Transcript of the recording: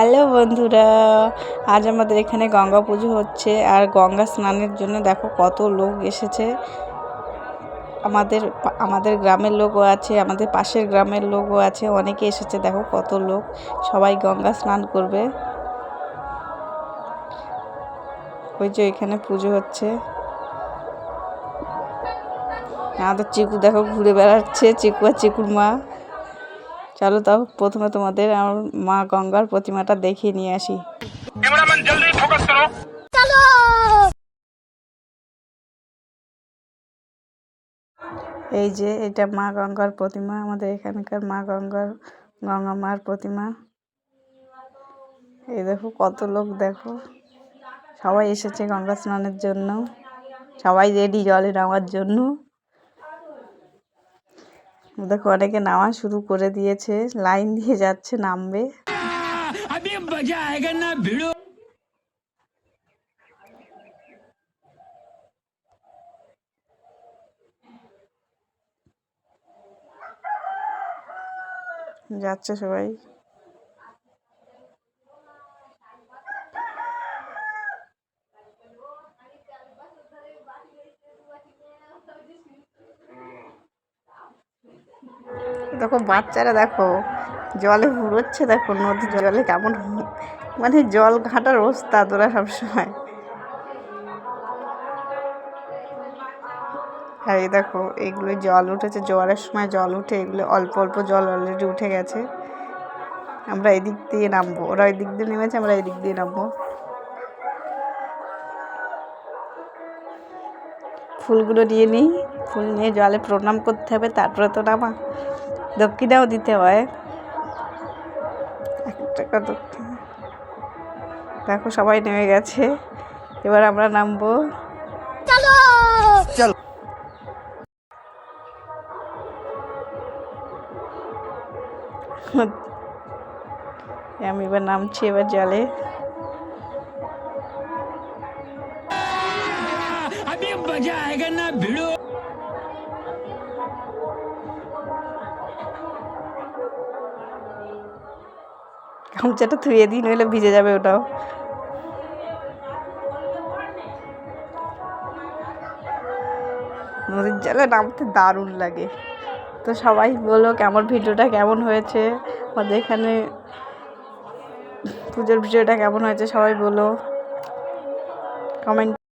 Hello বন্ধুরা, আজ আমাদের এখানে গঙ্গা পুজো হচ্ছে। আর গঙ্গা স্নানের জন্য দেখো কত লোক এসেছে। আমাদের গ্রামের লোকও আছে, আমাদের পাশের গ্রামের লোকও আছে, অনেকে এসেছে। দেখো কত লোক, সবাই গঙ্গা স্নান করবে। ওই যে এখানে পুজো হচ্ছে। আমাদের চিকু দেখো ঘুরে বেড়াচ্ছে, চিকু আর চিকুর মা। চলো তাও প্রথমে তোমাদের আমার মা গঙ্গার প্রতিমাটা দেখিয়ে নিয়ে আসি। এই যে এটা মা গঙ্গার প্রতিমা, আমাদের এখানকার গঙ্গা মার প্রতিমা। এই দেখো কত লোক, দেখো সবাই এসেছে গঙ্গা স্নানের জন্য, সবাই রেডি জলে নামার জন্য। দেখো অনেকে নামা শুরু করে দিয়েছে, লাইন দিয়ে যাচ্ছে, নামবে। যাচ্ছে সবাই। দেখো বাচ্চারা দেখো জলে ঘুরোচ্ছে, দেখো নদীর জলে কেমন মানে জল ঘাটার ওস্তাদ ওরা সবসময়। আর এই দেখো এগুলো জল উঠেছে, জোয়ারের সময় জল উঠে, এগুলো অল্প অল্প জল অলরেডি উঠে গেছে। আমরা এদিক দিয়ে নামবো, ওরা এই দিক দিয়ে নেমেছে, আমরা এই দিক দিয়ে নামবো। ফুলগুলো নিয়ে নিই, ফুল নিয়ে জলে প্রণাম করতে হবে, তারপরে তো নামা। দক্ষিণাও দিতে হয়, 1 টাকা দক্ষিণা। দেখো সবাই নেমে গেছে, এবার আমরা নামবো। চলো চলো। আমি এবার নামছি এবার জলে। গামছাটা ধুয়ে দিই, নইলে ভিজে যাবে ওটাও। নদীর জলে নামতে দারুণ লাগে। তো সবাই বলো কেমন ভিডিওটা কেমন হয়েছে, আমাদের এখানে পুজোর ভিডিওটা কেমন হয়েছে সবাই বলো, কমেন্ট